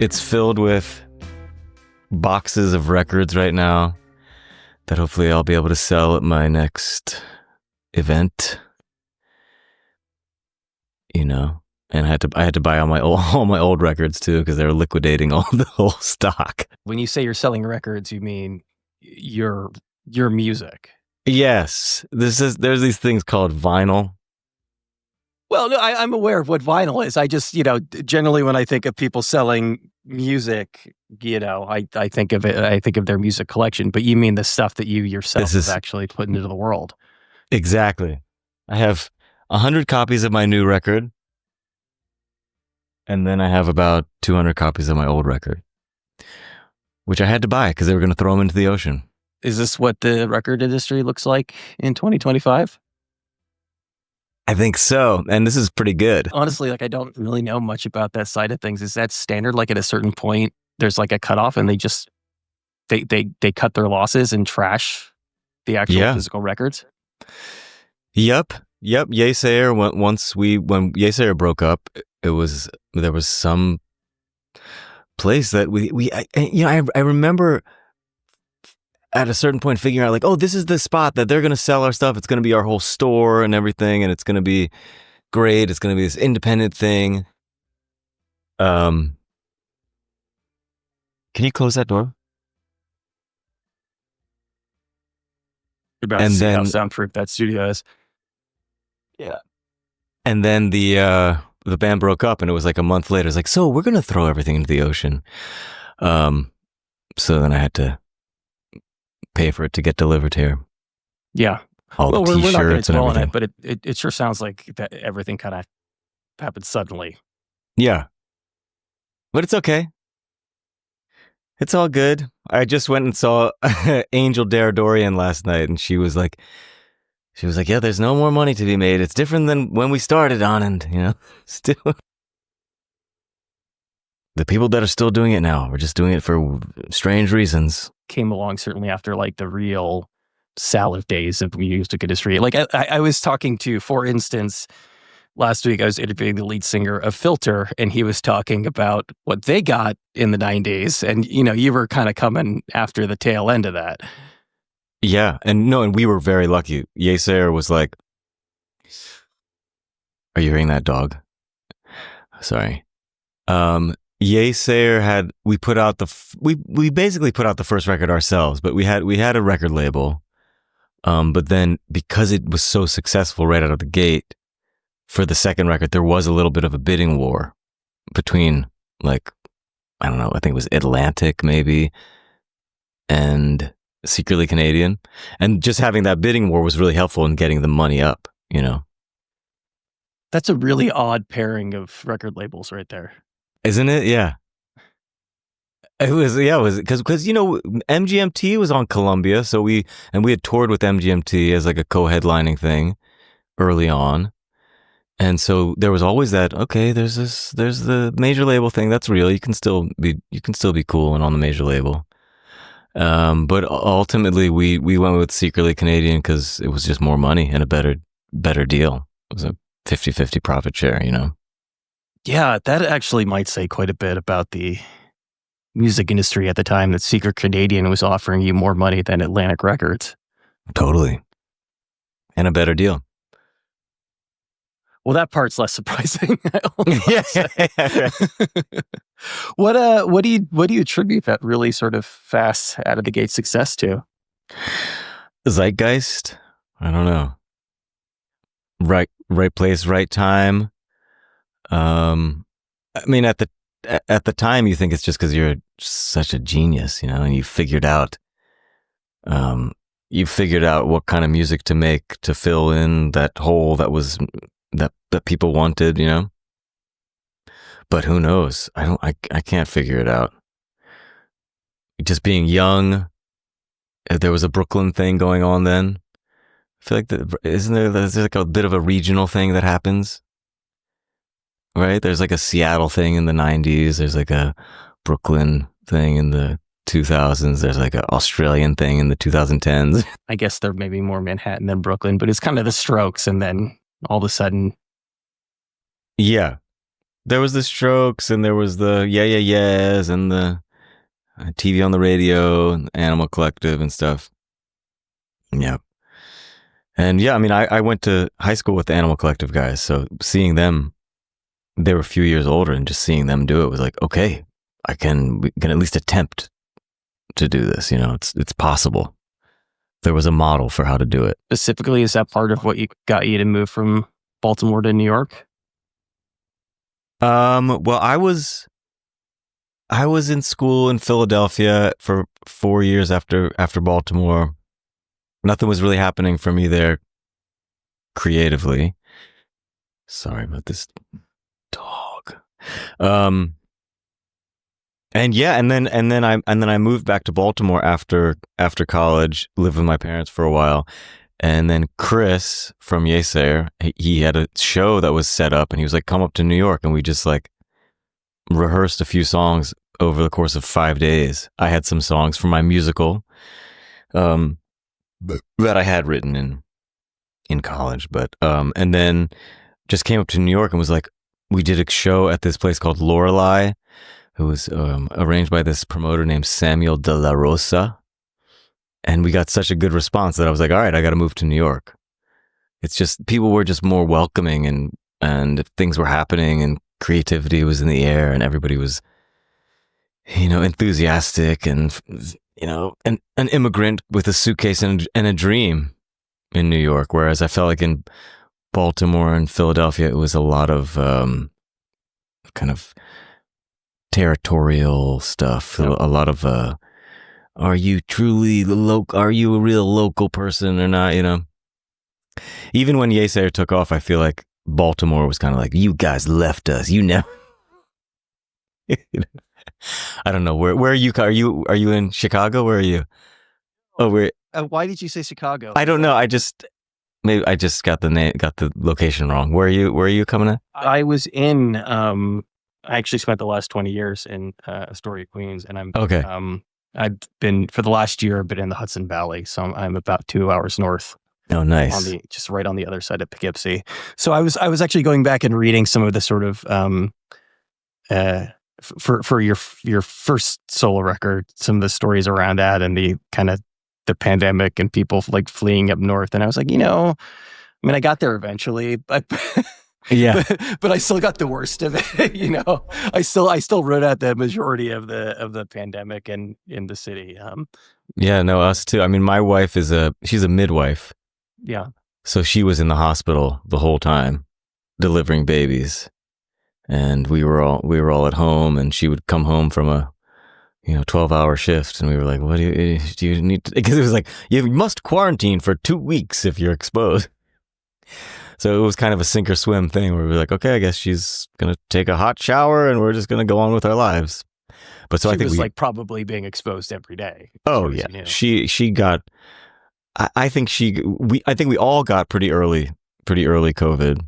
It's filled with boxes of records right now that hopefully I'll be able to sell at my next event. You know, and I had to buy all my old records too because they were liquidating all the whole stock. When you say you're selling records, you mean your music? Yes, there's these things called vinyl. Well, no, I'm aware of what vinyl is. I just, generally when I think of people selling music, I think of it. I think of their music collection. But you mean the stuff that you yourself have actually put into the world? Exactly. I have 100 copies of my new record, and then I have about 200 copies of my old record, which I had to buy because they were going to throw them into the ocean. Is this what the record industry looks like in 2025? I think so, and this is pretty good. Honestly, I don't really know much about that side of things. Is that standard? Like at a certain point, there's like a cutoff, and they just they cut their losses and trash the actual physical records. Yep. Yeasayer. When Yeasayer broke up, there was some place that I remember at a certain point figuring out like, oh, this is the spot that they're going to sell our stuff. It's going to be our whole store and everything, and it's going to be great. It's going to be this independent thing. Can you close that door? You're about to see how soundproof that studio is. Yeah. And then the band broke up, and it was like a month later. It's like, so we're going to throw everything into the ocean. So then I had to pay for it to get delivered here. Yeah. All the t-shirts, we're not going to dwell on it, but it sure sounds like that everything kind of happened suddenly. Yeah. But it's okay. It's all good. I just went and saw Angel Dorian last night, and she was like, yeah, there's no more money to be made. It's different than when we started, Anand, still. The people that are still doing it now are just doing it for strange reasons. Came along certainly after the real salad days of the music industry. I was talking to, for instance, last week I was interviewing the lead singer of Filter, and he was talking about what they got in the 90s. And, you were kind of coming after the tail end of that. Yeah. And we were very lucky. Yeasayer was like, are you hearing that dog? Sorry. Yeasayer we basically put out the first record ourselves, but we had a record label. But then because it was so successful right out of the gate, for the second record, there was a little bit of a bidding war between I don't know, I think it was Atlantic maybe, and Secretly Canadian. And just having that bidding war was really helpful in getting the money up, That's a really odd pairing of record labels right there. Isn't it? Yeah. It was because MGMT was on Columbia, so we had toured with MGMT as like a co-headlining thing early on. And so there was always that, okay, there's the major label thing, that's real. You can still be cool and on the major label. But ultimately we went with Secretly Canadian because it was just more money and a better deal. It was a 50-50 profit share, Yeah, that actually might say quite a bit about the music industry at the time, that Secret Canadian was offering you more money than Atlantic Records. Totally. And a better deal. Well, that part's less surprising. Yeah. What do you attribute that really sort of fast out of the gate success to? Zeitgeist? I don't know. Right place, right time. I mean, at the time, you think it's just because you're such a genius, and you figured out what kind of music to make to fill in that hole that people wanted, But who knows? I can't figure it out. Just being young, there was a Brooklyn thing going on then. I feel like there's like a bit of a regional thing that happens. Right? There's like a Seattle thing in the 90s. There's like a Brooklyn thing in the 2000s. There's like an Australian thing in the 2010s. I guess there may be more Manhattan than Brooklyn, but it's kind of the Strokes, and then all of a sudden. Yeah. There was the Strokes, and there was the Yeahs, and the TV on the radio, and Animal Collective and stuff. Yeah. And yeah, I mean, I went to high school with the Animal Collective guys, so seeing them, they were a few years older, and just seeing them do it was like, okay, we can at least attempt to do this. You know, it's possible. There was a model for how to do it. Specifically, is that part of what got you to move from Baltimore to New York? Well, I was in school in Philadelphia for 4 years after Baltimore. Nothing was really happening for me there creatively. Sorry about this dog. And yeah, and then I moved back to Baltimore after college, lived with my parents for a while. And then Chris from Yeasayer, he had a show that was set up, and he was like, come up to New York. And we just like rehearsed a few songs over the course of 5 days. I had some songs for my musical that I had written in college. But and then just came up to New York and was like, we did a show at this place called Lorelei. It was arranged by this promoter named Samuel De La Rosa. And we got such a good response that I was like, all right, I got to move to New York. It's just, people were just more welcoming, and things were happening, and creativity was in the air, and everybody was, you know, enthusiastic, and, you know, an immigrant with a suitcase and a dream in New York. Whereas I felt like in Baltimore and Philadelphia, it was a lot of kind of territorial stuff, a lot of are you truly are you a real local person or not, you know? Even when Yeasayer took off, I feel like Baltimore was kind of like, you guys left us, you know. I don't know, where are you in Chicago? Where are you? Oh, Why did you say Chicago? I don't know, I just got the location wrong. Where are you coming at? I was in I actually spent the last 20 years in Astoria, Queens, and I'm okay. I've been, for the last year, I've been in the Hudson Valley, so I'm about 2 hours north. Oh, nice. Just right on the other side of Poughkeepsie. So I was actually going back and reading some of the sort of for your first solo record, some of the stories around that, and the kind of the pandemic and people like fleeing up north. And I was like, you know, I mean, I got there eventually, but yeah, but I still got the worst of it. You know, I still wrote out the majority of the pandemic and in the city. Yeah, no, us too. I mean, my wife she's a midwife. Yeah. So she was in the hospital the whole time, delivering babies, and we were all at home. And she would come home from a 12-hour shift, and we were like, "What do you need?" Because it was like, you must quarantine for 2 weeks if you're exposed. So it was kind of a sink or swim thing, where we were like, okay, I guess she's gonna take a hot shower, and we're just gonna go on with our lives. But so she I think was like probably being exposed every day. Oh yeah, she got. I think we all got pretty early COVID.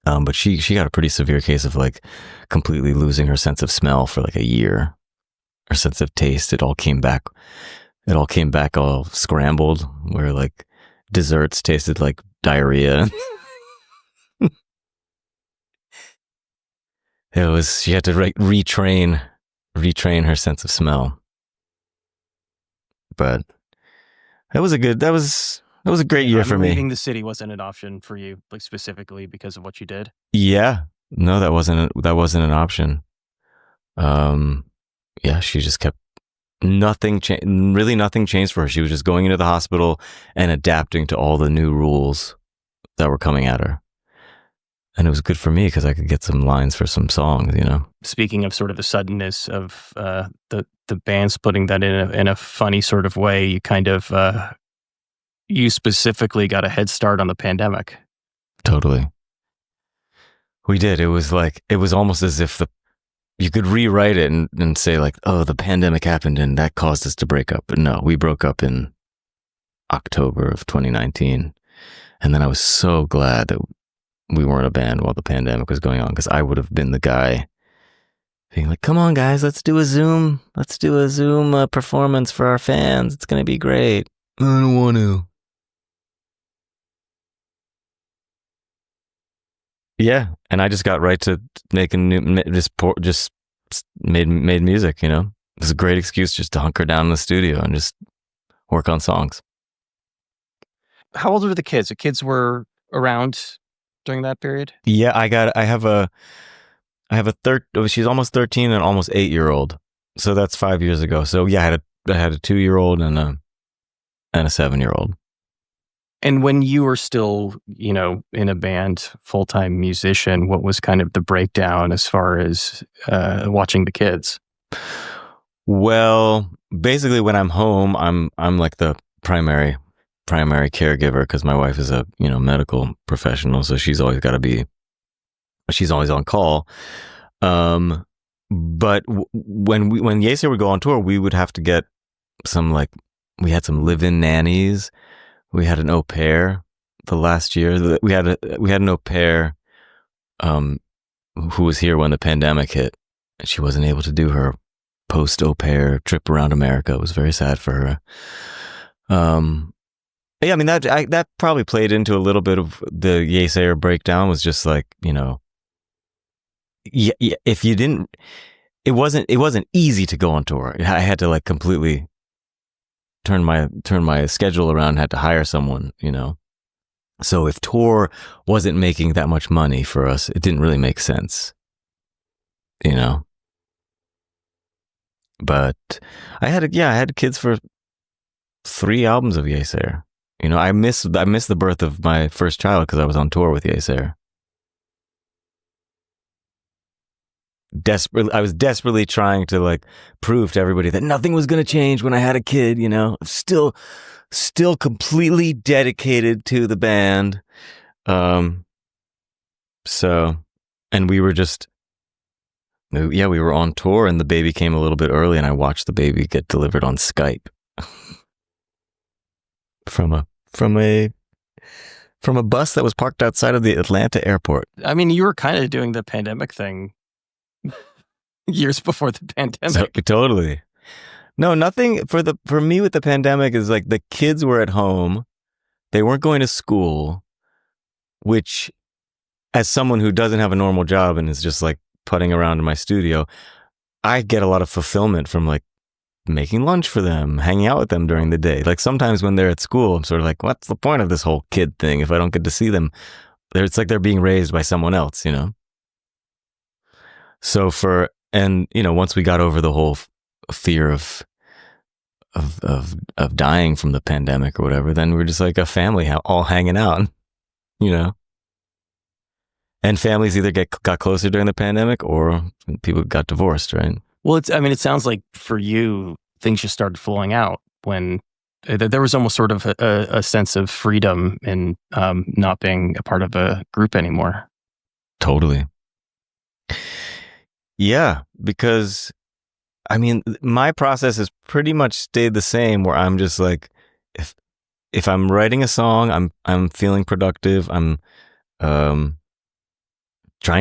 But she got a pretty severe case of like completely losing her sense of smell for like a year, her sense of taste. It all came back all scrambled, where like desserts tasted like diarrhea. She had to retrain her sense of smell. But that was a great year for me. Leaving the city wasn't an option for you, like specifically because of what you did. Yeah, no, that wasn't an option. Yeah, she just kept nothing changed for her. She was just going into the hospital and adapting to all the new rules that were coming at her. And it was good for me because I could get some lines for some songs, you know. Speaking of sort of the suddenness of the band splitting, that in a funny sort of way, you kind of you specifically got a head start on the pandemic. Totally. We did. It was almost as if you could rewrite it and say like, oh, the pandemic happened and that caused us to break up. But no, we broke up in October of 2019. And then I was so glad that we weren't a band while the pandemic was going on, because I would have been the guy being like, come on guys, let's do a Zoom performance for our fans. It's going to be great. I don't want to. Yeah, and I just got right to making just made music. It was a great excuse just to hunker down in the studio and just work on songs. How old were the kids? The kids were around during that period? Yeah, I have a she's almost 13 and almost 8-year-old. So that's 5 years ago. So yeah, I had a 2-year-old and a 7-year-old. And when you were still, in a band, full-time musician, what was kind of the breakdown as far as watching the kids? Well, basically when I'm home, I'm like the primary caregiver because my wife is a, medical professional, so she's always on call. But when Yeasayer would go on tour, we would have to get we had some live-in nannies. We had an au pair the last year. We had an au pair who was here when the pandemic hit. And she wasn't able to do her post au pair trip around America. It was very sad for her. Yeah, I mean that probably played into a little bit of the Yeasayer breakdown. Was just like, if you didn't, it wasn't easy to go on tour. I had to completely turn my schedule around, had to hire someone, So if tour wasn't making that much money for us, it didn't really make sense, But I had kids for 3 albums of Yeasayer. I missed the birth of my first child because I was on tour with Yeasayer. I was desperately trying to prove to everybody that nothing was going to change when I had a kid, still completely dedicated to the band. So, and we were we were on tour and the baby came a little bit early and I watched the baby get delivered on Skype from a bus that was parked outside of the Atlanta airport. I mean, you were kind of doing the pandemic thing years before the pandemic. Totally. No, nothing for me with the pandemic is the kids were at home. They weren't going to school, which as someone who doesn't have a normal job and is just putting around in my studio, I get a lot of fulfillment from making lunch for them, hanging out with them during the day. Sometimes when they're at school, I'm sort of what's the point of this whole kid thing if I don't get to see them? It's they're being raised by someone else, So once we got over the whole fear of dying from the pandemic or whatever, then we're just a family all hanging out, And families either got closer during the pandemic or people got divorced, right? Well, it sounds like for you, things just started flowing out when there was almost sort of a sense of freedom in not being a part of a group anymore. Totally. Yeah, because my process has pretty much stayed the same where I'm just if I'm writing a song, I'm feeling productive. I'm trying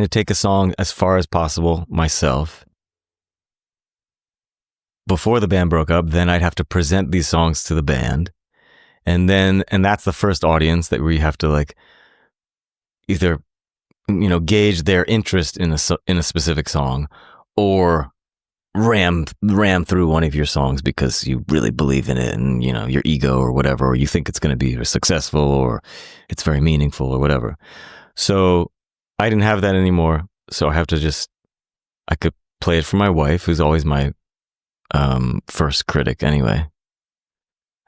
to take a song as far as possible myself. Before the band broke up, then I'd have to present these songs to the band. And that's the first audience that we have to either gauge their interest in a specific song or ram through one of your songs because you really believe in it and your ego or whatever, or you think it's going to be successful or it's very meaningful or whatever. So I didn't have that anymore. So I could play it for my wife, who's always my first critic anyway.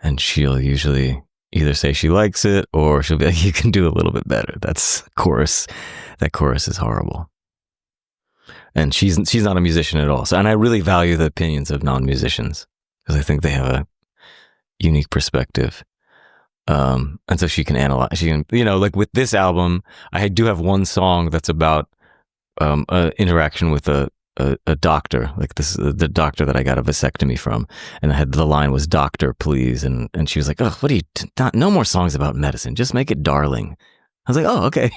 And she'll usually either say she likes it or she'll be you can do a little bit better. That chorus is horrible. And she's not a musician at all. So, and I really value the opinions of non-musicians because I think they have a unique perspective. And so she can analyze, with this album, I do have one song that's about interaction with a doctor, this is the doctor that I got a vasectomy from, and the line was "Doctor, please," and she was like, "Oh, what do you? No more songs about medicine. Just make it darling." I was like, "Oh, okay,"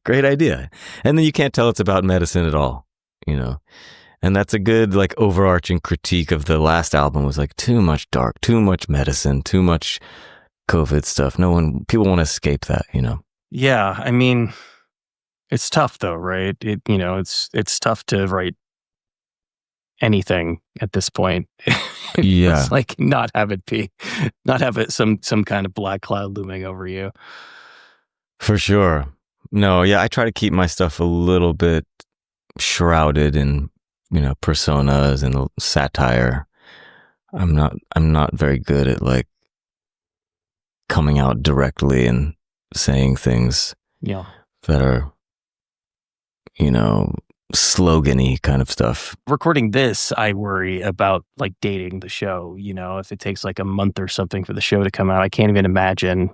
great idea. And then you can't tell it's about medicine at all, And that's a good overarching critique of the last album was too much dark, too much medicine, too much COVID stuff. People want to escape that, Yeah, I mean, it's tough though, right? It's tough to write anything at this point. Yeah, It's like not have it some kind of black cloud looming over you. for sure. No, yeah, I try to keep my stuff a little bit shrouded in, personas and satire. I'm not very good at like coming out directly and saying things Yeah. that are, you know, slogan-y kind of stuff. Recording this, I worry about like dating the show, if it takes like a month or something for the show to come out. I can't even imagine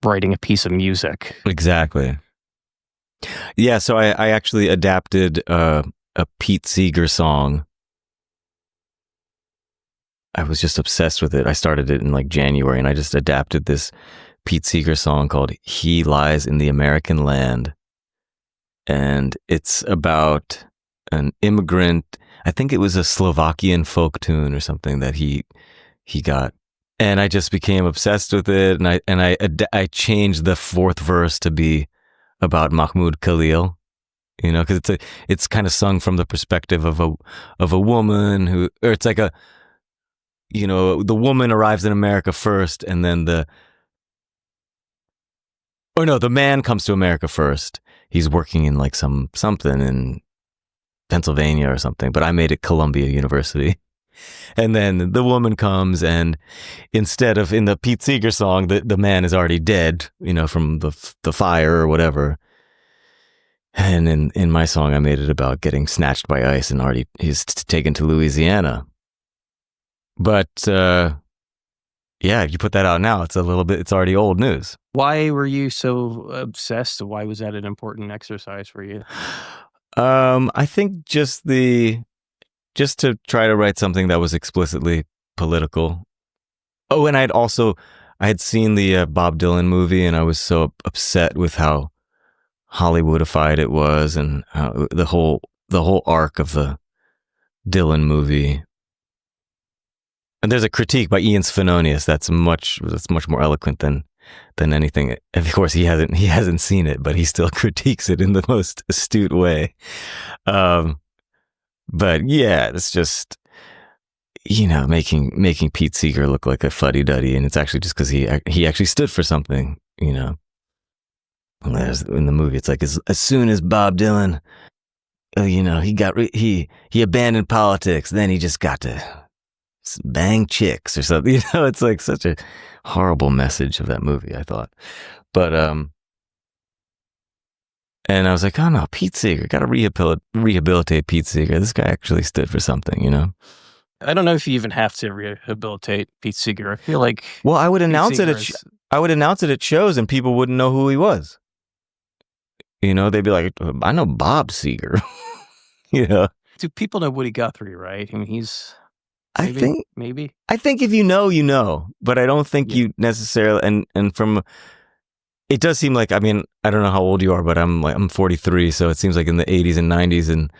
writing a piece of music. Exactly. Yeah, so I actually adapted a Pete Seeger song. I was just obsessed with it. I started it in like January, and I just adapted this Pete Seeger song called "He Lies in the American Land," and it's about an immigrant. I think it was a Slovakian folk tune or something that he got, and I just became obsessed with it. And I changed the fourth verse to be about Mahmoud Khalil, because it's kind of sung from the perspective of a woman who, or it's like the woman arrives in America first, and then the man comes to America first. He's working in like something in Pennsylvania or something, but I made it Columbia University. And then the woman comes, and instead of in the Pete Seeger song, the man is already dead, from the fire or whatever. And in my song, I made it about getting snatched by ICE and already he's taken to Louisiana. But yeah, if you put that out now, it's already old news. Why were you so obsessed? Why was that an important exercise for you? I think just to try to write something that was explicitly political. Oh, and I had seen the Bob Dylan movie, and I was so upset with how Hollywoodified it was, and how the whole arc of the Dylan movie. And there's a critique by Ian Svenonius that's much more eloquent than anything. Of course, he hasn't seen it, but he still critiques it in the most astute way. But yeah, it's just making Pete Seeger look like a fuddy-duddy, and it's actually just because he actually stood for something. And there's, in the movie, it's like as soon as Bob Dylan, he abandoned politics, then he just got to bang chicks or something. It's like such a horrible message of that movie, I thought. But and I was like, oh no, Pete Seeger, got to rehabilitate Pete Seeger. This guy actually stood for something, I don't know if you even have to rehabilitate Pete Seeger. I feel like, well, I would announce it at shows, and people wouldn't know who he was. They'd be like, I know Bob Seeger. Do people know Woody Guthrie, right? I mean, he's maybe. I think if you know, but I don't think you necessarily. And from, it does seem like, I mean, I don't know how old you are, but I'm 43, so it seems like in the 80s and 90s and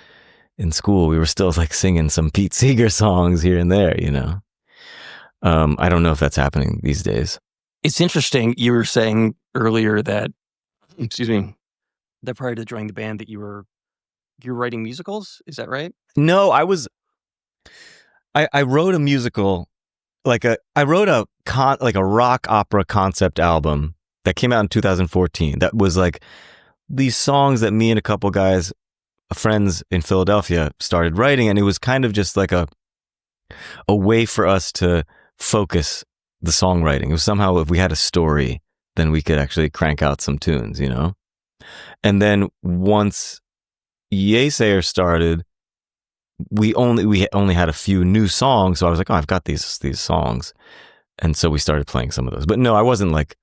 in school we were still like singing some Pete Seeger songs here and there. I don't know if that's happening these days. It's interesting. You were saying earlier that, that prior to joining the band that you're writing musicals. Is that right? No, I wrote a musical, I wrote a rock opera concept album that came out in 2014. That was like these songs that me and a couple guys, friends in Philadelphia, started writing, and it was kind of just like a way for us to focus the songwriting. It was somehow, if we had a story, then we could actually crank out some tunes, And then once Yeasayer started, we only had a few new songs, so I was like, oh, I've got these songs, and so we started playing some of those. But no, I wasn't like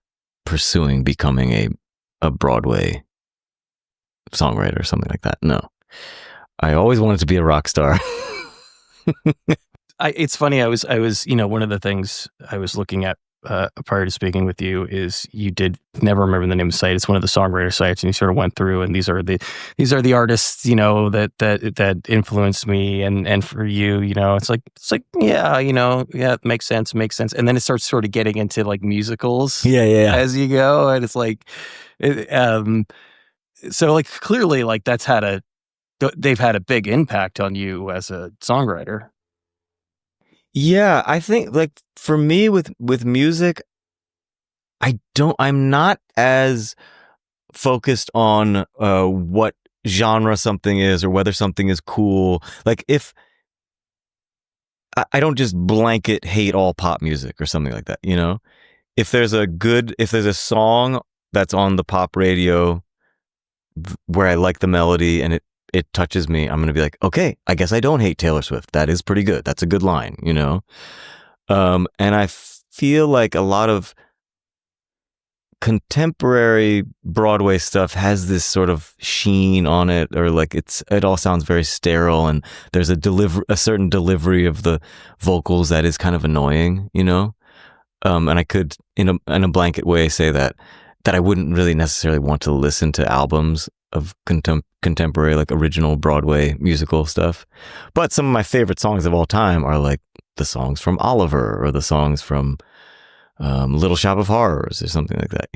pursuing becoming a Broadway songwriter or something like that. No, I always wanted to be a rock star. It's funny. I was one of the things I was looking at prior to speaking with you is you did never remember the name of the site. It's one of the songwriter sites, and you sort of went through, and these are the artists, that influenced me, and for you, it's like yeah, it makes sense, and then it starts sort of getting into like musicals, Yeah. as you go, and it's like, so like clearly like they've had a big impact on you as a songwriter. Yeah, I think like for me with music, I'm not as focused on what genre something is or whether something is cool. Like if I don't just blanket hate all pop music or something like that, If there's a song that's on the pop radio where I like the melody and it touches me, I'm going to be like, okay, I guess I don't hate Taylor Swift. That is pretty good. That's a good line, And I feel like a lot of contemporary Broadway stuff has this sort of sheen on it, or like it all sounds very sterile, and there's a certain delivery of the vocals that is kind of annoying, And I could, in a blanket way, say that I wouldn't really necessarily want to listen to albums of contemporary, like original Broadway musical stuff. But some of my favorite songs of all time are like the songs from Oliver or the songs from Little Shop of Horrors or something like that,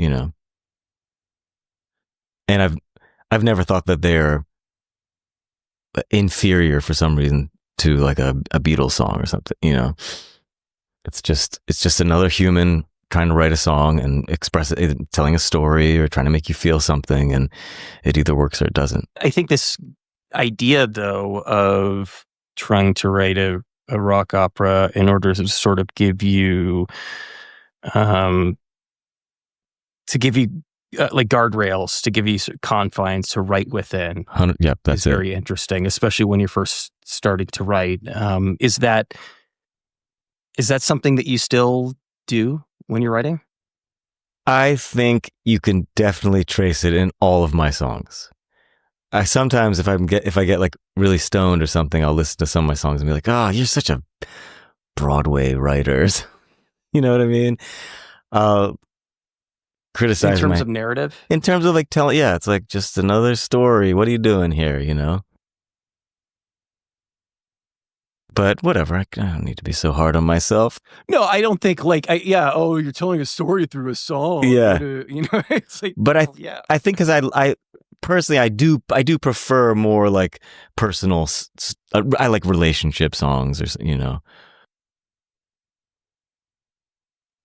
And I've never thought that they're inferior for some reason to like a Beatles song or something, It's just another human trying to write a song and express it, telling a story or trying to make you feel something, and it either works or it doesn't. I think this idea, though, of trying to write a rock opera in order to sort of give you, like guardrails, to give you confines to write within. Yeah, that's very interesting, especially when you're first starting to write. Is that something that you still do when you're writing? I think you can definitely trace it in all of my songs. I sometimes, if I get like really stoned or something, I'll listen to some of my songs and be like, "Oh, you're such a Broadway writer." You know what I mean? Criticize in terms of narrative. In terms of like telling, yeah, it's like just another story. What are you doing here? But whatever, I don't need to be so hard on myself. No, I don't think like, you're telling a story through a song. Yeah. It's like, but I think because I personally, I do prefer more like personal, I like relationship songs or,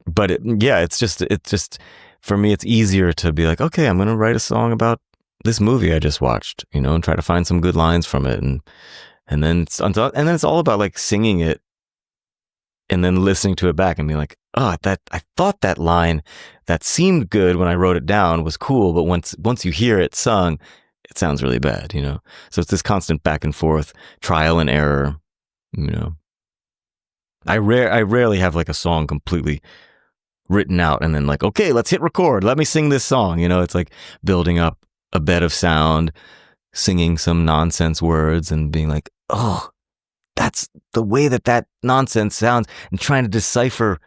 But it's just, for me, it's easier to be like, okay, I'm going to write a song about this movie I just watched, and try to find some good lines from it. And then it's all about like singing it and then listening to it back and being like, oh, I thought that line that seemed good when I wrote it down was cool, but once you hear it sung, it sounds really bad, So it's this constant back and forth, trial and error, I rarely have like a song completely written out and then like, okay, let's hit record. Let me sing this song. It's like building up a bed of sound, singing some nonsense words and being like, oh, that's the way that nonsense sounds, and trying to decipher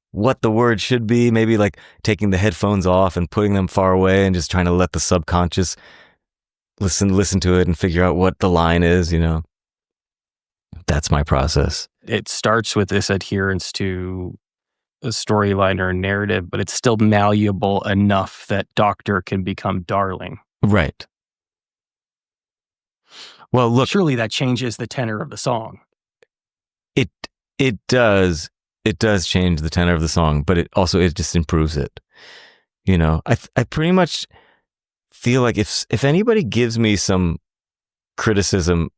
what the word should be, maybe like taking the headphones off and putting them far away and just trying to let the subconscious listen to it and figure out what the line is, That's my process. It starts with this adherence to a storyline or a narrative, but it's still malleable enough that Doctor can become Darling. Right. Well, look, surely that changes the tenor of the song. It does. It does change the tenor of the song, but it just improves it. I pretty much feel like if anybody gives me some criticism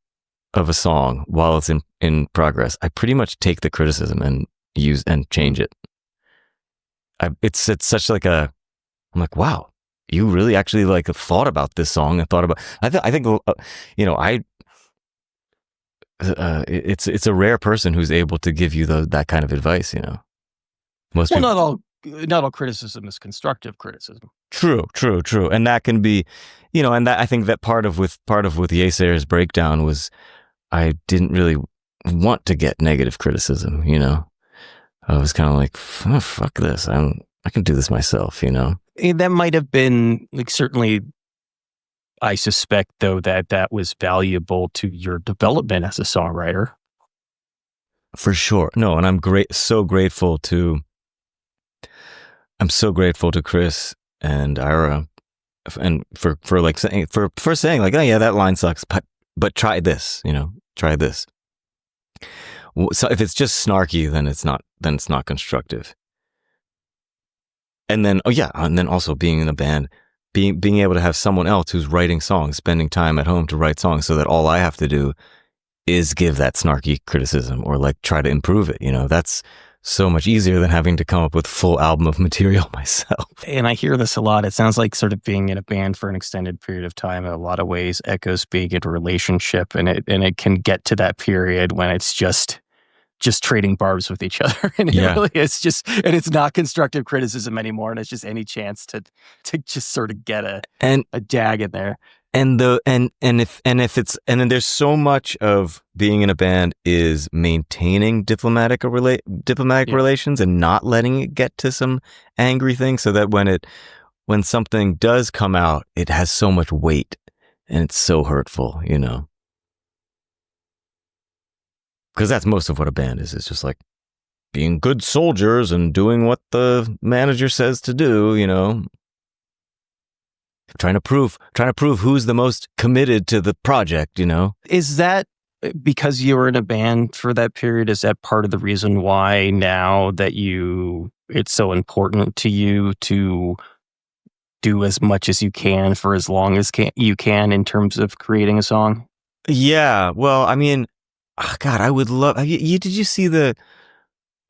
of a song while it's in progress, I pretty much take the criticism and use and change it. It's such like I'm like, wow, you really actually like thought about this song and thought about. I think it's a rare person who's able to give you that kind of advice. Most people, not all criticism is constructive criticism. True, and that can be, and that I think that part of with Yeasayer's breakdown was I didn't really want to get negative criticism. I was kind of like, oh, fuck this. I can do this myself, you know? That might have been like, certainly, I suspect though that was valuable to your development as a songwriter. For sure. No, and I'm so grateful to Chris and Ira, and for like saying saying like, oh yeah, that line sucks, but try this, you know, try this. So if it's just snarky, then it's not constructive. And then and then also being in a band, being able to have someone else who's writing songs, spending time at home to write songs, so that all I have to do is give that snarky criticism or like try to improve it. You know, that's so much easier than having to come up with full album of material myself. And I hear this a lot. It sounds like sort of being in a band for an extended period of time in a lot of ways echoes being in a relationship, and it can get to that period when it's just trading barbs with each other, and it really is just, and it's not constructive criticism anymore, and it's just any chance to just sort of get a jag in there. And then there's so much of being in a band is maintaining diplomatic relations and not letting it get to some angry thing, so that when something does come out, it has so much weight and it's so hurtful, you know. Because that's most of what a band is. It's just like being good soldiers and doing what the manager says to do, you know. Trying to prove who's the most committed to the project, you know. Is that because you were in a band for that period? Is that part of the reason why now that it's so important to you to do as much as you can for as long as you can in terms of creating a song? Yeah. Well, I mean, God, I would love. Did you see the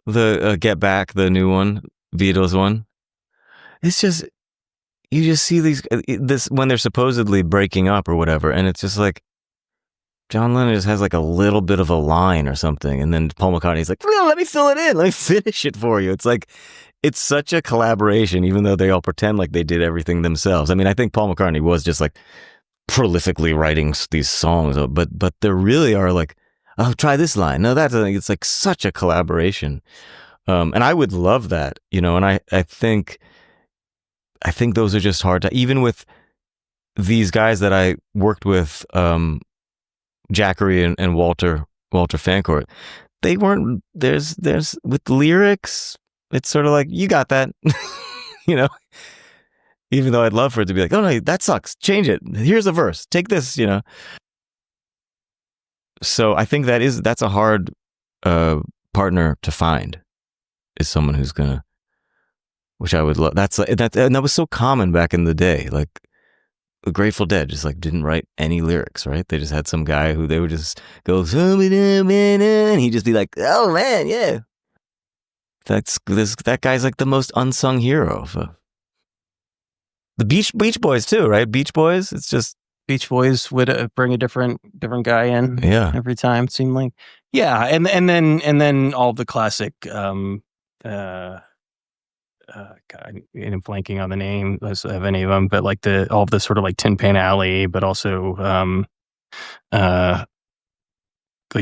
Get Back, the new one, Beatles one? It's just, you just see this when they're supposedly breaking up or whatever, and it's just like John Lennon just has like a little bit of a line or something, and then Paul McCartney's like, "No, let me fill it in, let me finish it for you." It's like, it's such a collaboration, even though they all pretend like they did everything themselves. I mean, I think Paul McCartney was just like prolifically writing these songs, but there really are like, oh, try this line. No, it's like such a collaboration. And I would love that, you know, and I think those are just hard to, even with these guys that I worked with, Jackery and Walter Fancourt, they weren't, there's with lyrics, it's sort of like, you got that, you know, even though I'd love for it to be like, oh no, that sucks, change it, here's a verse, take this, you know. So I think that's a hard partner to find, is someone who's gonna, which I would love. And that was so common back in the day. Like the Grateful Dead just like didn't write any lyrics, right? They just had some guy who they would just go, and he'd just be like, oh man, yeah. That guy's like the most unsung hero. The Beach Boys too, right? Beach Boys. It's just, Beach Boys would bring a different guy in every time, it seemed like. Yeah, and then all the classic God, I'm blanking on the name of any of them, but like all of the sort of like Tin Pan Alley, but also like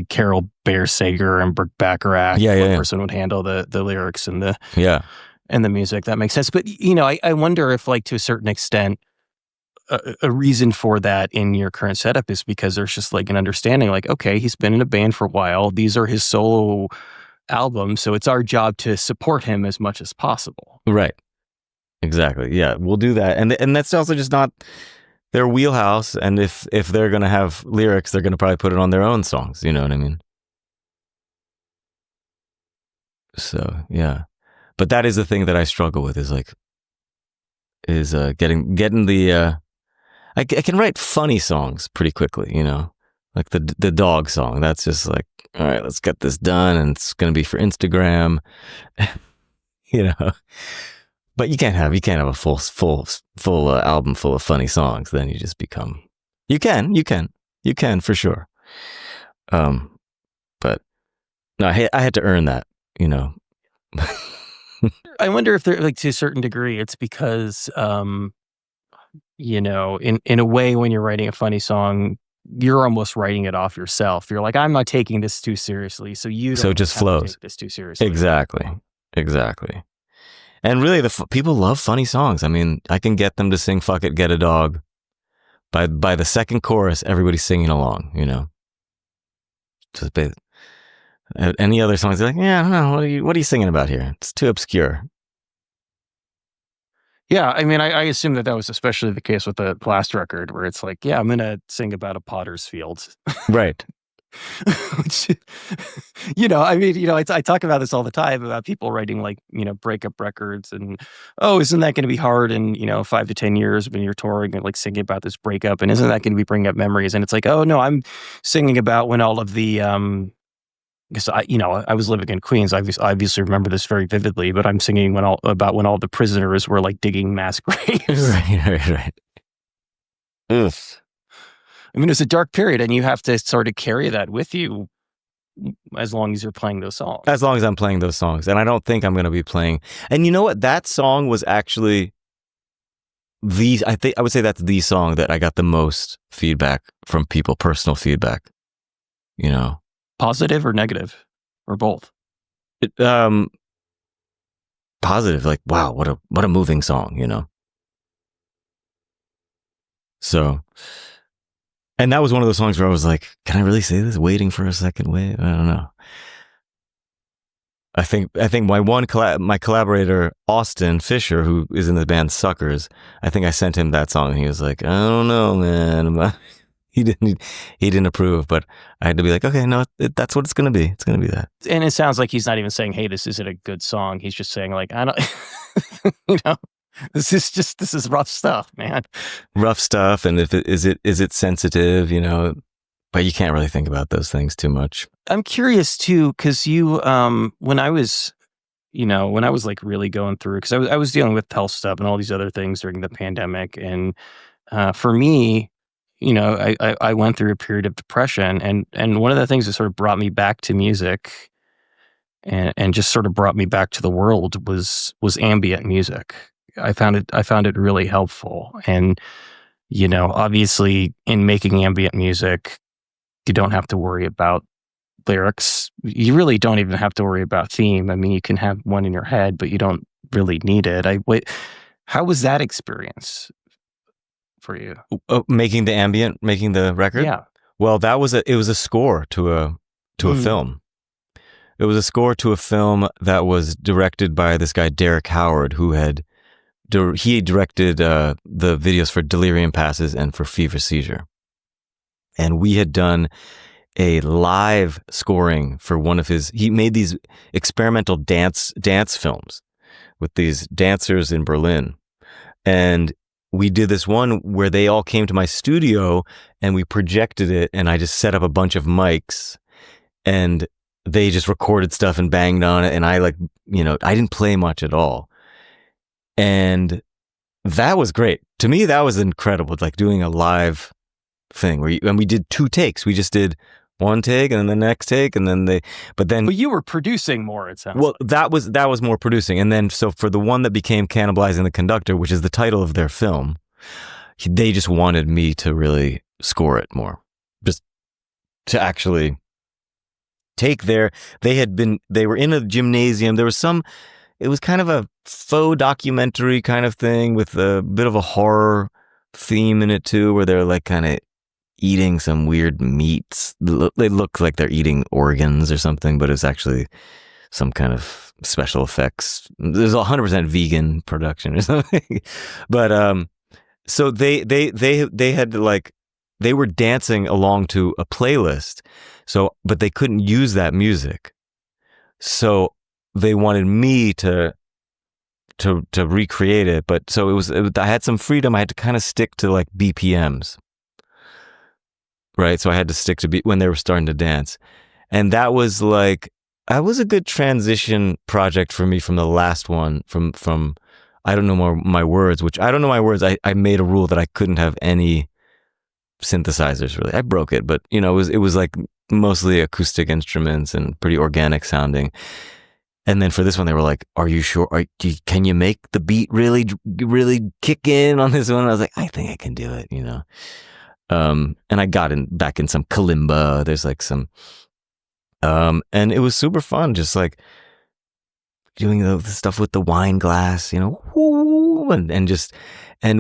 Carol Bear-Sager and Burt Bacharach. One person would handle the lyrics and the music. That makes sense. But you know, I wonder if, like, to a certain extent, a reason for that in your current setup is because there's just like an understanding, like, okay, he's been in a band for a while. These are his solo albums, so it's our job to support him as much as possible. Right. Exactly. Yeah, we'll do that. And that's also just not their wheelhouse. And if they're going to have lyrics, they're going to probably put it on their own songs. You know what I mean? So, yeah. But that is the thing that I struggle with, is getting the, I can write funny songs pretty quickly, you know, like the dog song. That's just like, all right, let's get this done, and it's going to be for Instagram, you know. But you can't have a full album full of funny songs. Then you just become, you can for sure. But no, I had to earn that, you know. I wonder if there, like, to a certain degree, it's because, you know, in a way, when you're writing a funny song, you're almost writing it off yourself. You're like, I'm not taking this too seriously, so you So don't it just have to flows. take this too seriously. Exactly. And really, people love funny songs. I mean, I can get them to sing "Fuck It, Get a Dog." By the second chorus, everybody's singing along. Just any other songs, they're like, yeah, I don't know. What are you singing about here? It's too obscure. Yeah, I mean, I assume that was especially the case with the last record, where it's like, yeah, I'm gonna sing about a potter's field. Right. Which, I mean, I talk about this all the time about people writing like, breakup records and, oh, isn't that going to be hard in, 5 to 10 years when you're touring and like singing about this breakup? And isn't that going to be bringing up memories? And it's like, oh no, I'm singing about when all of the, because I was living in Queens. I obviously remember this very vividly, but I'm singing about when all the prisoners were like digging mass graves. Right. Ugh. I mean, it's a dark period, and you have to sort of carry that with you as long as you're playing those songs. As long as I'm playing those songs, and I don't think I'm going to be playing. And you know what? That song was actually I would say that's the song that I got the most feedback from people, personal feedback. Positive or negative, or both? Positive, like, wow, what a moving song, So, and that was one of those songs where I was like, can I really say this? Waiting for a second wave? I don't know. I think my collaborator, Austin Fisher, who is in the band Suckers, I think I sent him that song and he was like, I don't know, man. He didn't approve, but I had to be like, okay, no, that's what it's going to be. It's going to be that. And it sounds like he's not even saying, hey, this isn't a good song. He's just saying like, I don't, this is rough stuff, man. Rough stuff. And is it sensitive, but you can't really think about those things too much. I'm curious too, because when I was like really going through, because I was dealing with health stuff and all these other things during the pandemic. And for me, I went through a period of depression, and one of the things that sort of brought me back to music and just sort of brought me back to the world was ambient music. I found it really helpful. And, obviously in making ambient music, you don't have to worry about lyrics. You really don't even have to worry about theme. I mean, you can have one in your head, but you don't really need it. How was that experience for you? Making the record? Yeah. Well, it was a score to a film. It was a score to a film that was directed by this guy, Derek Howard, who he directed the videos for Delirium Passes and for Fever Seizure. And we had done a live scoring for he made these experimental dance films with these dancers in Berlin. And we did this one where they all came to my studio and we projected it, and I just set up a bunch of mics and they just recorded stuff and banged on it. And I I didn't play much at all. And that was great. To me, that was incredible. Like doing a live thing and we did 2 takes. We just did one take and then the next take, and then but you were producing more, it sounds well, like. that was more producing. And then, so for the one that became Cannibalizing the Conductor, which is the title of their film, they just wanted me to really score it more, just to actually they were in a gymnasium. There was it was kind of a faux documentary kind of thing with a bit of a horror theme in it too, where they're like kind of eating some weird meats. They look like they're eating organs or something, but it's actually some kind of special effects. There's 100% vegan production or something. But so they had they were dancing along to a playlist. So, but they couldn't use that music. So they wanted me to recreate it. But so I had some freedom. I had to kind of stick to like BPMs. Right. So I had to stick to when they were starting to dance. And that was a good transition project for me from the last one, from I don't know my words, which I don't know my words. I made a rule that I couldn't have any synthesizers really. I broke it, but it was like mostly acoustic instruments and pretty organic sounding. And then for this one, they were like, "Are you sure? Can you make the beat really, really kick in on this one?" I was like, "I think I can do it," And I got back in some kalimba. There's like some, and it was super fun, just like doing the stuff with the wine glass, and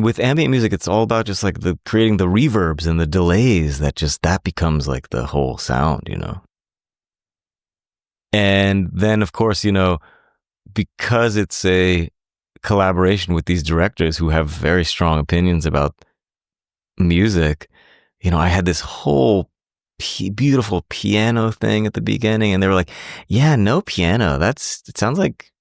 with ambient music, it's all about just like creating the reverbs and the delays that becomes like the whole sound, And then, of course, because it's a collaboration with these directors who have very strong opinions about music, I had this whole beautiful piano thing at the beginning, and they were like, "Yeah, no piano. It sounds like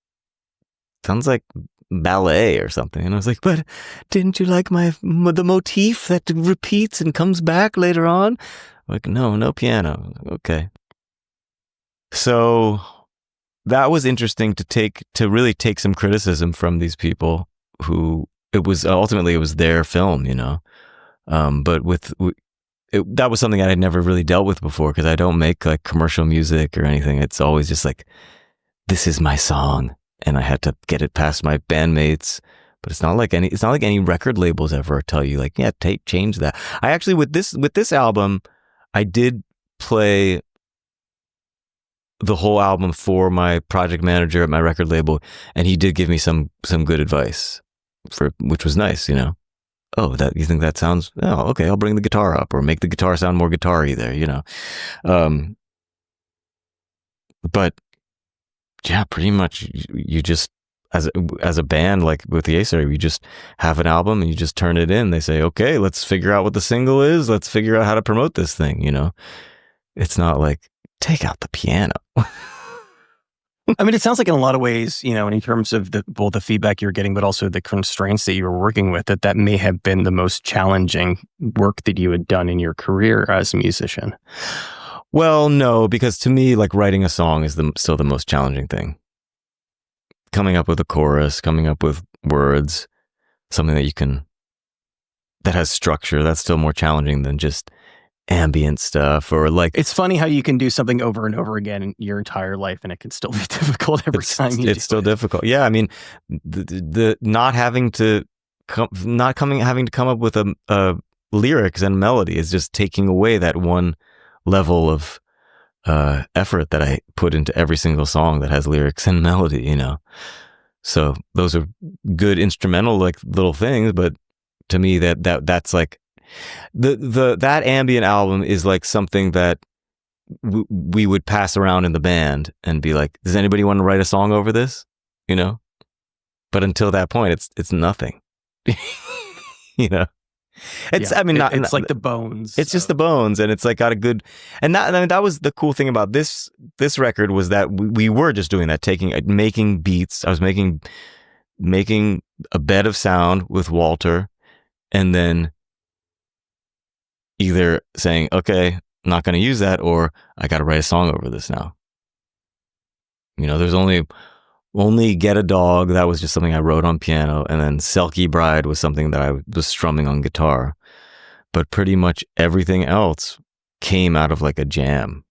ballet or something." And I was like, "But didn't you like the motif that repeats and comes back later on?" Like, no piano. Okay. So that was interesting to really take some criticism from these people who ultimately it was their film, but that was something I had never really dealt with before, because I don't make like commercial music or anything. It's always just like, this is my song, and I had to get it past my bandmates. But it's not like any record labels ever tell you like, yeah, change that. I actually, with this album, I did play the whole album for my project manager at my record label, and he did give me some good advice, which was nice, Oh, you think that sounds? Oh, okay. I'll bring the guitar up, or make the guitar sound more guitar-y there, But yeah, pretty much you just as a band, like with the Yeasayer, you just have an album and you just turn it in. They say, okay, let's figure out what the single is. Let's figure out how to promote this thing. It's not like take out the piano. I mean, it sounds like in a lot of ways, in terms of both the feedback you're getting, but also the constraints that you were working with, that may have been the most challenging work that you had done in your career as a musician. Well, no, because to me, like writing a song is still the most challenging thing. Coming up with a chorus, coming up with words, something that has structure, that's still more challenging than just ambient stuff. Or like, it's funny how you can do something over and over again in your entire life, and it can still be difficult every time you do it. It's still difficult. Yeah, I mean, the not having to come up with a lyrics and melody is just taking away that one level of effort that I put into every single song that has lyrics and melody. So those are good instrumental like little things, but to me that's like that ambient album is like something that we would pass around in the band and be like, does anybody want to write a song over this? But until that point, it's nothing. It's, yeah, I mean, it's like the bones. It's just the bones, and it's like got a good, and that was the cool thing about this record, was that we were just doing that, making beats. I was making a bed of sound with Walter, and then either saying, okay, I'm not going to use that, or I got to write a song over this now. There's only Get a Dog. That was just something I wrote on piano. And then Selkie Bride was something that I was strumming on guitar. But pretty much everything else came out of like a jam.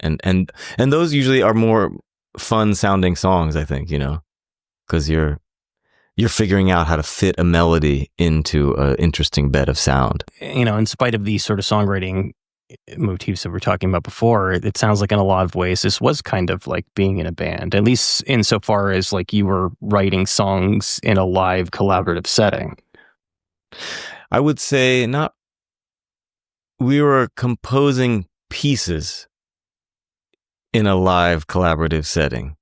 And those usually are more fun sounding songs, I think, because you're figuring out how to fit a melody into an interesting bed of sound. In spite of these sort of songwriting motifs that we're talking about before, it sounds like in a lot of ways this was kind of like being in a band, at least insofar as like you were writing songs in a live collaborative setting. I would say we were composing pieces in a live collaborative setting,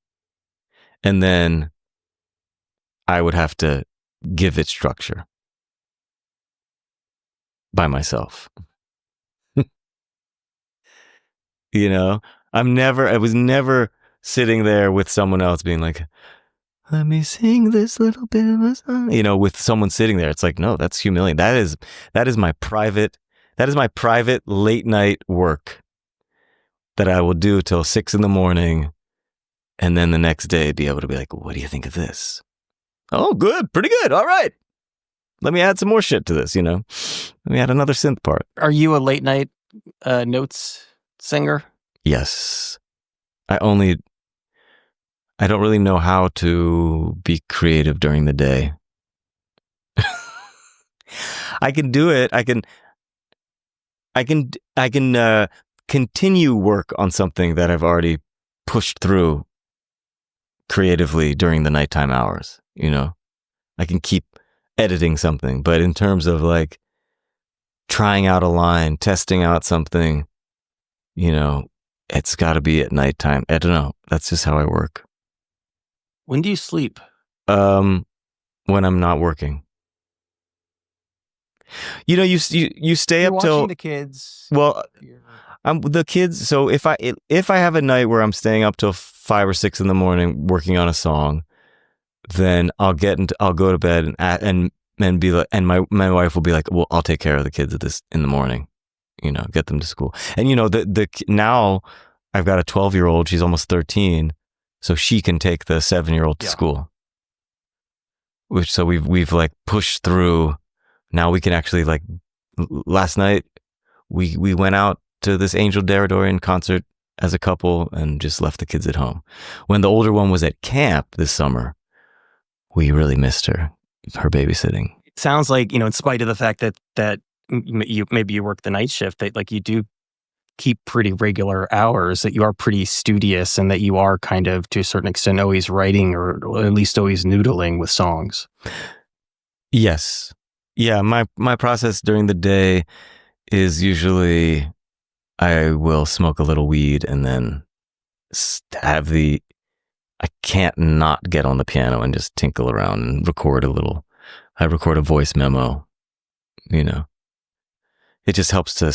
and then I would have to give it structure by myself. I was never sitting there with someone else being like, let me sing this little bit of a song, with someone sitting there. It's like, no, that's humiliating. That is my private late night work that I will do till 6 a.m. and then the next day be able to be like, what do you think of this? Oh, good. Pretty good. All right. Let me add some more shit to this, Let me add another synth part. Are you a late night notes singer? Yes. I don't really know how to be creative during the day. I can do it. I can continue work on something that I've already pushed through creatively during the nighttime hours. I can keep editing something, but in terms of like trying out a line, testing out something, it's got to be at nighttime. I don't know. That's just how I work. When do you sleep? When I'm not working. You stay You're up watching till the kids. well, I'm the kids. So if I have a night where I'm staying up till 5 or 6 in the morning working on a song, then I'll go to bed and be like, and my wife will be like, well, I'll take care of the kids at this in the morning, get them to school. And now I've got a 12-year-old. She's almost 13, so she can take the 7-year-old to school. So we've like pushed through. Now we can actually like. Last night we went out to this Angel Deridorian concert as a couple and just left the kids at home. When the older one was at camp this summer, we really missed her babysitting. It sounds like, in spite of the fact that you work the night shift, that like you do keep pretty regular hours, that you are pretty studious, and that you are kind of, to a certain extent, always writing or at least always noodling with songs. Yes. Yeah, my process during the day is usually I will smoke a little weed and then I can't not get on the piano and just tinkle around and record a little. I record a voice memo, It just helps to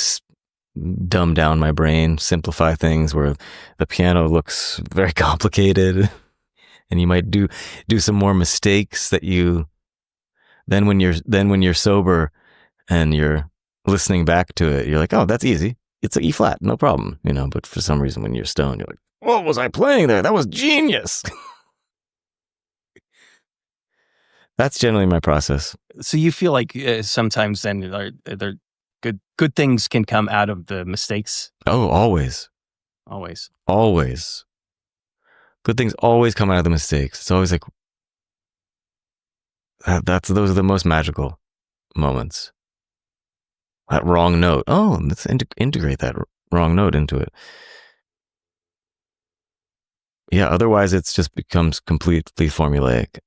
dumb down my brain, simplify things where the piano looks very complicated, and you might do some more mistakes that you then when you're sober and you're listening back to it, you're like, oh, that's easy. It's an E flat, no problem, But for some reason, when you're stoned, you're like, what was I playing there? That was genius. That's generally my process. So you feel like sometimes then there good things can come out of the mistakes? Oh, always. Always. Always. Good things always come out of the mistakes. It's always like, those are the most magical moments. That wrong note. Oh, let's integrate that wrong note into it. Yeah, otherwise it just becomes completely formulaic.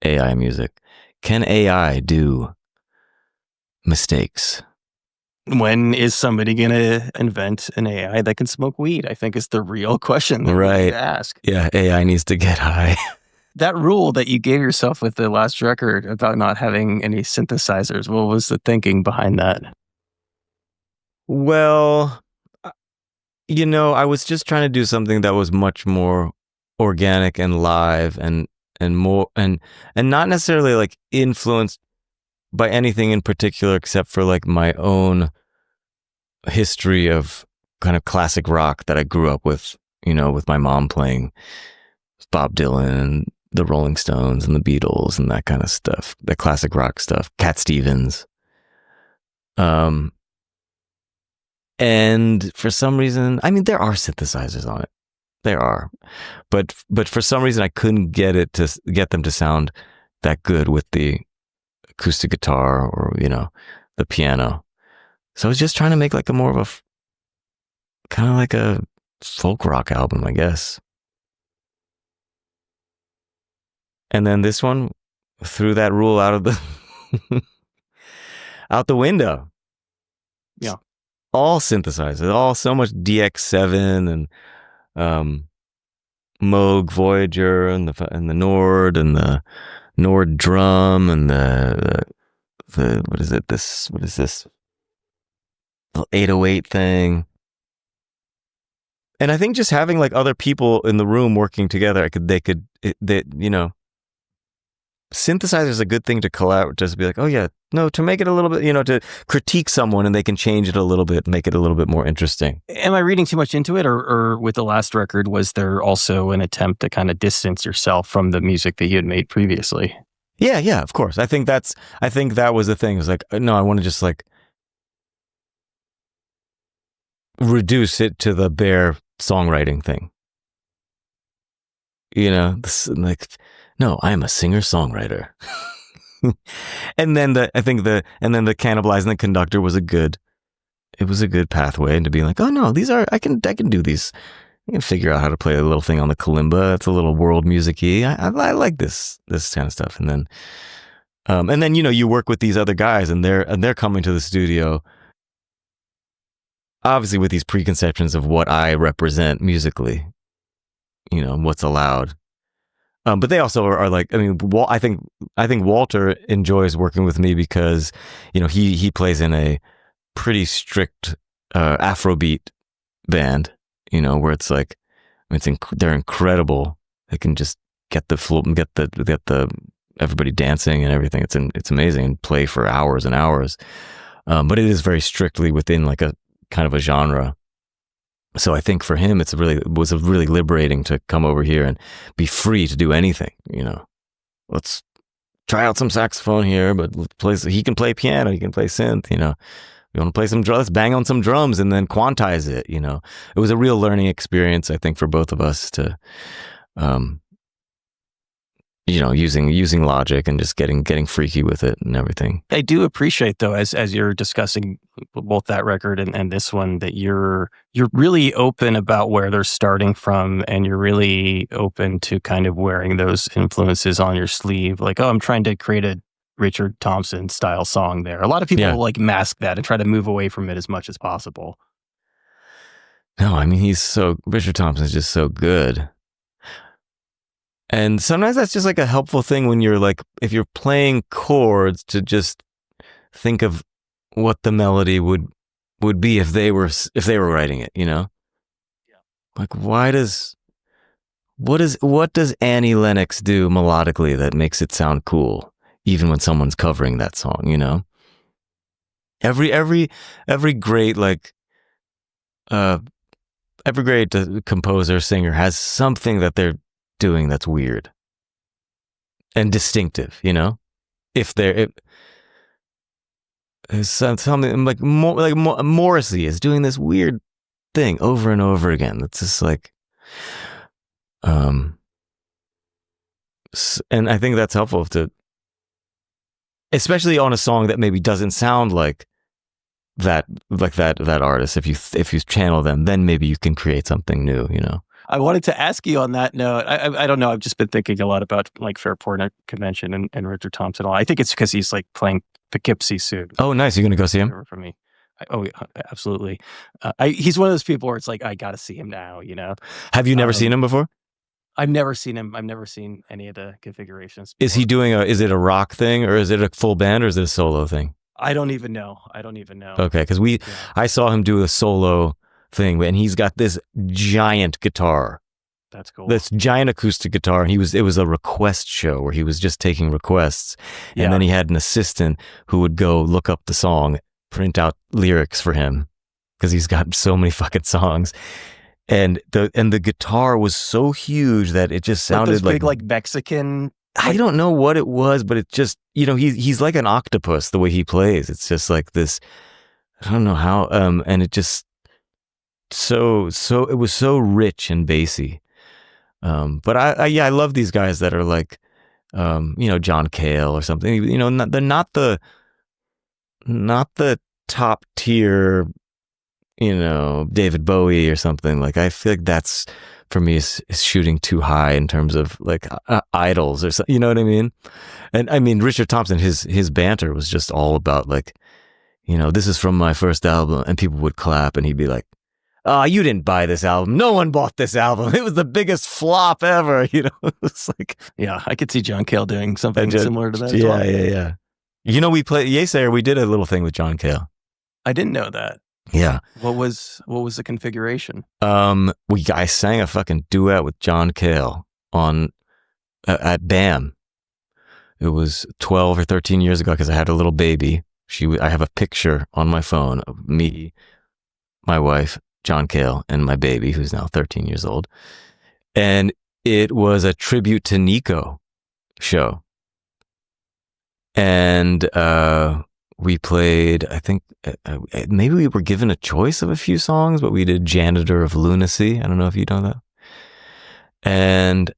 AI music. Can AI do mistakes? When is somebody going to invent an AI that can smoke weed? I think is the real question that we need to ask. Yeah, AI needs to get high. That rule that you gave yourself with the last record about not having any synthesizers, what was the thinking behind that? Well, I was just trying to do something that was much more organic and live and more and not necessarily like influenced by anything in particular except for like my own history of kind of classic rock that I grew up with, with my mom playing Bob Dylan and the Rolling Stones and the Beatles and that kind of stuff, that classic rock stuff, Cat Stevens. And for some reason, I mean, there are synthesizers on it. There are, but for some reason, I couldn't get them to sound that good with the acoustic guitar or the piano. So I was just trying to make like a more of a kind of like a folk rock album, I guess. And then this one threw that rule out of out the window. Yeah. All synthesizers, all so much DX7 and Moog Voyager and the Nord and the Nord drum and the what is this the 808 thing. And I think just having like other people in the room working together, synthesizer is a good thing to collaborate, just be like, oh yeah, no, to make it a little bit, to critique someone and they can change it a little bit, make it a little bit more interesting. Am I reading too much into it, or with the last record, was there also an attempt to kind of distance yourself from the music that you had made previously? Yeah, of course. I think that was the thing. It was like, no, I want to just like reduce it to the bare songwriting thing. Like, no, I am a singer-songwriter. And then the Cannibalizing the Conductor was a good it was a good pathway into being like, oh no, these are I can do these. I can figure out how to play a little thing on the kalimba. It's a little world music-y. I like this kind of stuff. And then you work with these other guys, and they're coming to the studio, obviously with these preconceptions of what I represent musically, what's allowed. But they also are like, I mean, I think Walter enjoys working with me because, he plays in a pretty strict Afrobeat band, where it's like, they're incredible. They can just get the flow, get the everybody dancing and everything. It's amazing, and play for hours and hours. But it is very strictly within like a kind of a genre. So I think for him, it was really liberating to come over here and be free to do anything. Let's try out some saxophone here, but he can play piano, he can play synth. We want to play some drums, let's bang on some drums, and then quantize it. It was a real learning experience, I think, for both of us to, using Logic and just getting freaky with it and everything. I do appreciate, though, as you're discussing both that record and this one, that you're really open about where they're starting from, and you're really open to kind of wearing those influences on your sleeve. Like, I'm trying to create a Richard Thompson style song there. A lot of people like mask that and try to move away from it as much as possible. No, I mean, Richard Thompson is just so good. And sometimes that's just like a helpful thing when you're like, if you're playing chords, to just think of what the melody would be if they were writing it, Yeah. Like, what does Annie Lennox do melodically that makes it sound cool, even when someone's covering that song, Every great every great composer, singer has something that they're doing that's weird and distinctive, if something like Morrissey is doing this weird thing over and over again. It's just like, and I think that's helpful especially on a song that maybe doesn't sound like that artist. If you channel them, then maybe you can create something new, I wanted to ask you on that note. I don't know. I've just been thinking a lot about like Fairport Convention and Richard Thompson. I think it's because he's like playing Poughkeepsie soon. Oh, nice! You're gonna go see him? For me, absolutely. He's one of those people where it's like, I got to see him now. Have you never seen him before? I've never seen him. I've never seen any of the configurations before. Is he doing is it a rock thing, or is it a full band, or is it a solo thing? I don't even know. Okay, because I saw him do a solo thing, and he's got this giant guitar. That's cool. This giant acoustic guitar, and it was a request show where he was just taking requests, and then he had an assistant who would go look up the song, print out lyrics for him, because he's got so many fucking songs, and the guitar was so huge that it just sounded like big, Mexican. I don't know what it was, but it just he's like an octopus the way he plays. It's just like this. I don't know how, and it just. So it was so rich and bassy, but I love these guys that are like, John Cale or something. They're not the top tier, David Bowie or something. Like, I feel like that's for me is shooting too high in terms of like idols or something. You know what I mean? And I mean, Richard Thompson, his banter was just all about like, this is from my first album, and people would clap, and he'd be like, "Oh, you didn't buy this album. No one bought this album. It was the biggest flop ever." It's like, yeah, I could see John Cale doing something similar to that. As well. Yeah. We played Yeasayer. We did a little thing with John Cale. I didn't know that. Yeah. What was the configuration? I sang a fucking duet with John Cale on at BAM. It was 12 or 13 years ago because I had a little baby. I have a picture on my phone of me, my wife, John Cale, and my baby, who's now 13 years old. And it was a tribute to Nico show. And we played, I think, maybe we were given a choice of a few songs, but we did Janitor of Lunacy. I don't know if you know that. And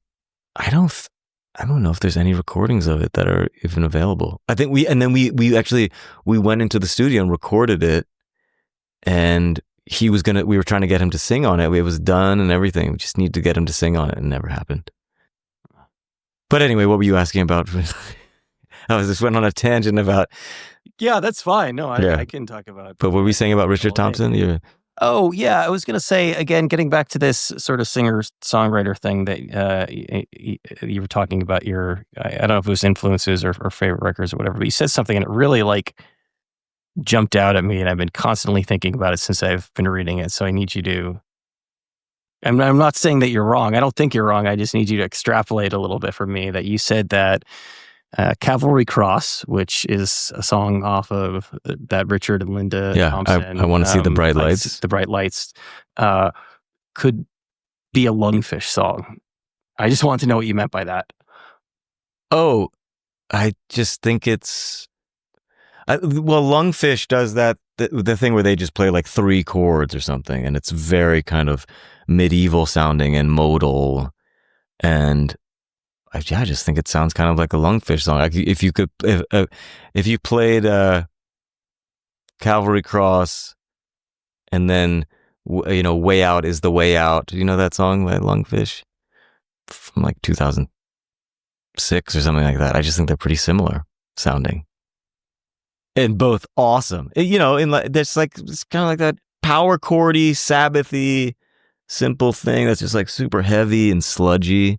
I don't know if there's any recordings of it that are even available. I think we went into the studio and recorded it. and we were trying to get him to sing on it. It was done and everything. We just need to get him to sing on it, and it never happened. But anyway, what were you asking about? I just went on a tangent about. Yeah, that's fine. No, I can talk about. But what were we saying about Richard Thompson? Yeah. Oh, yeah. I was going to say, again, getting back to this sort of singer-songwriter thing that you were talking about I don't know if it was influences or favorite records or whatever, but you said something and it really like jumped out at me, and I've been constantly thinking about it since I've been reading it. So I need you to, I'm not saying that you're wrong. I don't think you're wrong. I just need you to extrapolate a little bit for me that you said that Cavalry Cross, which is a song off of that Richard and Linda Thompson. I want to see the bright lights. The bright lights could be a Lungfish song. I just want to know what you meant by that. Oh, I just think it's. Well, Lungfish does that the thing where they just play like 3 chords or something, and it's very kind of medieval sounding and modal, and I just think it sounds kind of like a Lungfish song. Like if you played Cavalry Cross, and then Way Out is the Way Out. You know that song by Lungfish from like 2006 or something like that. I just think they're pretty similar sounding, and both awesome. There's like it's kind of like that power chordy, Sabbathy, simple thing that's just like super heavy and sludgy.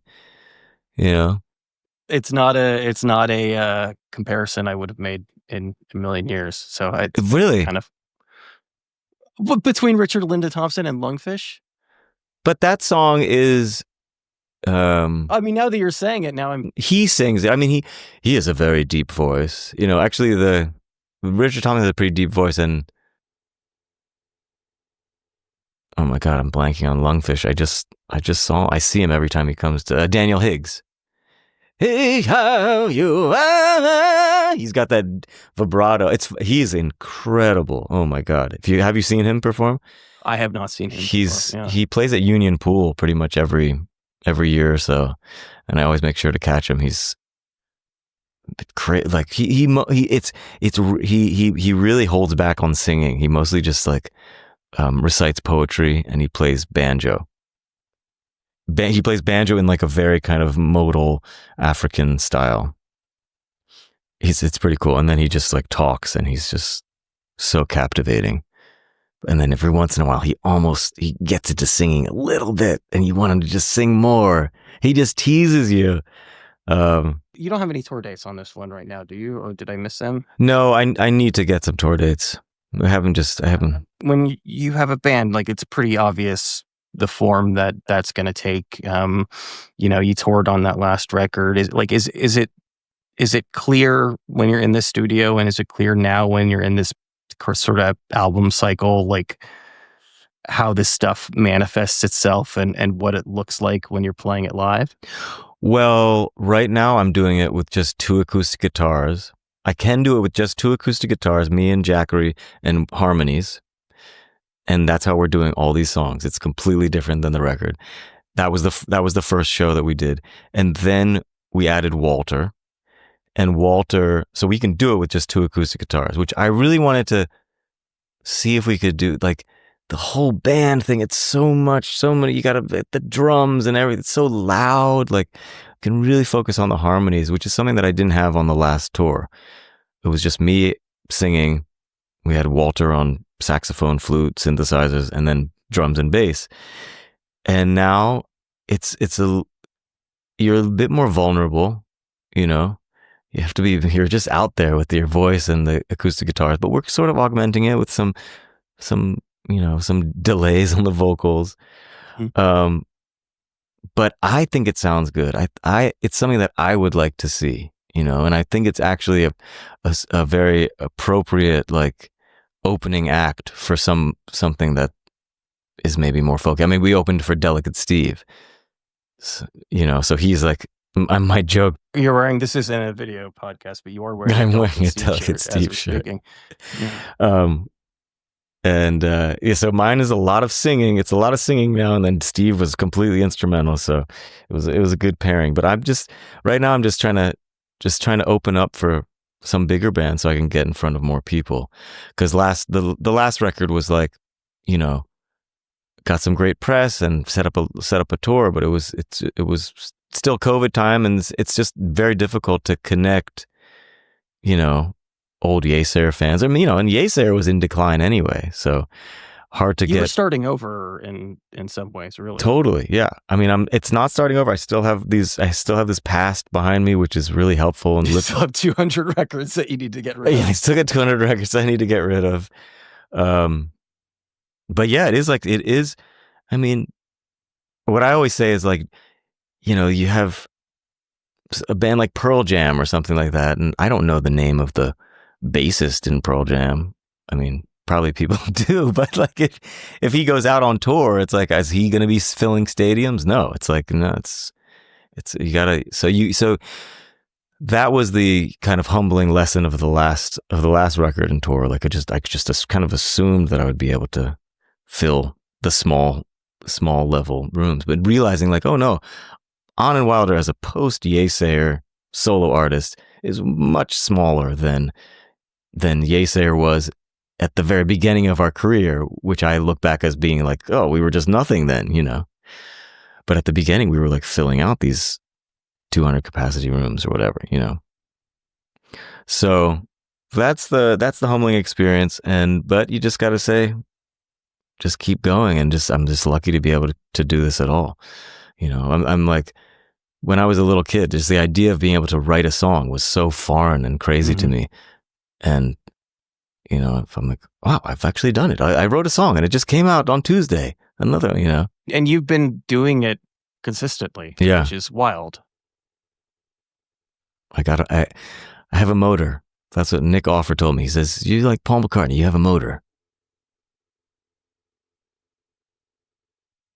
It's not a comparison I would have made in a million years. So I really kind of between Richard Linda Thompson and Lungfish. But that song is. I mean, now that you're saying it, he sings it. I mean, he has a very deep voice. Actually, the Richard Thompson has a pretty deep voice, and oh my God, I'm blanking on Lungfish. I see him every time he comes to Daniel Higgs. Hey, how you are. He's got that vibrato. He's incredible. Oh my God. Have you seen him perform? I have not seen him. He plays at Union Pool pretty much every year or so, and I always make sure to catch him. He's great. Like he really holds back on singing. He mostly just like recites poetry, and he plays banjo. He plays banjo in like a very kind of modal African style. It's pretty cool. And then he just like talks, and he's just so captivating. And then every once in a while, he gets into singing a little bit, and you want him to just sing more. He just teases you. You don't have any tour dates on this one right now, do you? Or did I miss them? No, I need to get some tour dates. I haven't. When you have a band, like it's pretty obvious the form that's going to take. You toured on that last record. Is it clear when you're in the studio, and is it clear now when you're in this sort of album cycle, like how this stuff manifests itself and what it looks like when you're playing it live? Well, right now I'm doing it with just 2 acoustic guitars. I can do it with just 2 acoustic guitars, me and Jackery, and harmonies. And that's how we're doing all these songs. It's completely different than the record. That was the first show that we did. And then we added Walter. And Walter, so we can do it with just 2 acoustic guitars, which I really wanted to see if we could do, like the whole band thing. It's so many, you gotta, the drums and everything, it's so loud. Like, can really focus on the harmonies, which is something that I didn't have on the last tour. It was just me singing. We had Walter on saxophone, flute, synthesizers, and then drums and bass. And now you're a bit more vulnerable, You have to be, you're just out there with your voice and the acoustic guitars, but we're sort of augmenting it with some delays on the vocals. Mm-hmm. But I think it sounds good. It's something that I would like to see, and I think it's actually a very appropriate, like, opening act for something that is maybe more folky. I mean, we opened for Delicate Steve, so he's like, I might joke. You're wearing, this isn't a video podcast, but you are wearing. I'm wearing a Delicate Steve shirt. Yeah. So mine is a lot of singing. It's a lot of singing now, and then Steve was completely instrumental. So it was a good pairing. But right now I'm just trying to open up for some bigger bands so I can get in front of more people. Because the last record was like, you know, got some great press and set up a tour, but it was still COVID time, and it's just very difficult to connect, you know, old Yeasayer fans. I mean, you know, and Yeasayer was in decline anyway, so hard to You get. were starting over in some ways, really. Totally, yeah. I mean, it's not starting over. I still have this past behind me, which is really helpful. And you still have 200 records that you need to get rid of. Yeah, I still got 200 records I need to get rid of. But yeah, it is. I mean, what I always say is like, you know, you have a band like Pearl Jam or something like that, and I don't know the name of the bassist in Pearl Jam. I mean, probably people do, but like if he goes out on tour, it's like, is he going to be filling stadiums? No, it's like, no, it's you gotta. So that was the kind of humbling lesson of the last record and tour. Like I just kind of assumed that I would be able to fill the small level rooms, but realizing like, oh no, Anand Wilder as a post Yeasayer solo artist is much smaller than Yeasayer was at the very beginning of our career, which I look back as being like, oh, we were just nothing then, you know. But at the beginning, we were like filling out these 200 capacity rooms or whatever, you know. So that's the humbling experience, but you just got to say, just keep going, and I'm just lucky to be able to do this at all. You know, I'm like, when I was a little kid, just the idea of being able to write a song was so foreign and crazy to me. And, you know, if I'm like, wow, I've actually done it. I wrote a song and it just came out on Tuesday. Another, you know. And you've been doing it consistently, which is wild. I have a motor. That's what Nick Offer told me. He says, you like Paul McCartney, you have a motor.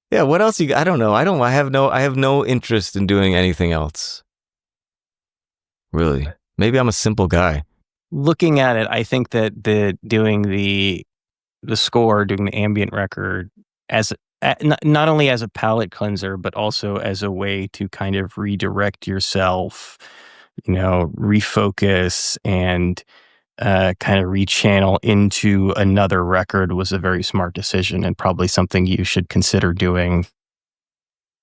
Yeah, what else I don't know. I have no interest in doing anything else. Really. Maybe I'm a simple guy. Looking at it, I think that doing the score, doing the ambient record as not only as a palate cleanser, but also as a way to kind of redirect yourself, you know, refocus and kind of rechannel into another record was a very smart decision, and probably something you should consider doing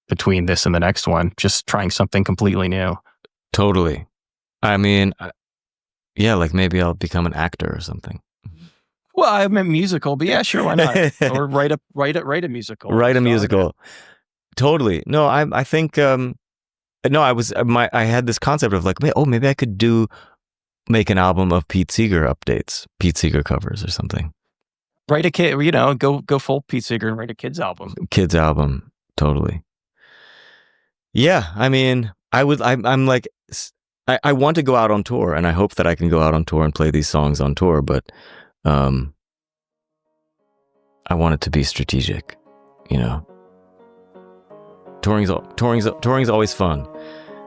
between this and the next one. Just trying something completely new. Totally. I mean, yeah, like maybe I'll become an actor or something. Well, I meant musical, but yeah, sure, why not? Or write a musical. Write a musical. Totally. No, I think no, I had this concept of like, maybe I could make an album of Pete Seeger updates, Pete Seeger covers or something. Write a kid, you know, go full Pete Seeger and write a kid's album. Kids album, totally. Yeah, I mean, I'm like, I want to go out on tour, and I hope that I can go out on tour and play these songs on tour, but I want it to be strategic, you know. Touring's always fun.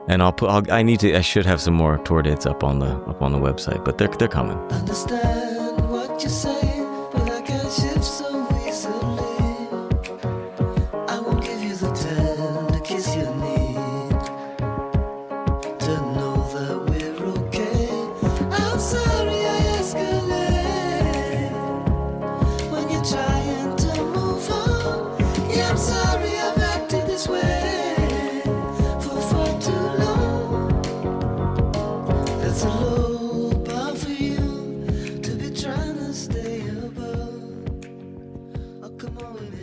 And I should have some more tour dates up on the website, but they're coming. Understand what you say, but I can't shift so easily. I won't give you the tender kiss you need to know that we're okay. I'm sorry I escalate when you're trying to move on. Yeah, I'm sorry I've acted this way. It's a low bar for you to be trying to stay above. Oh, come on.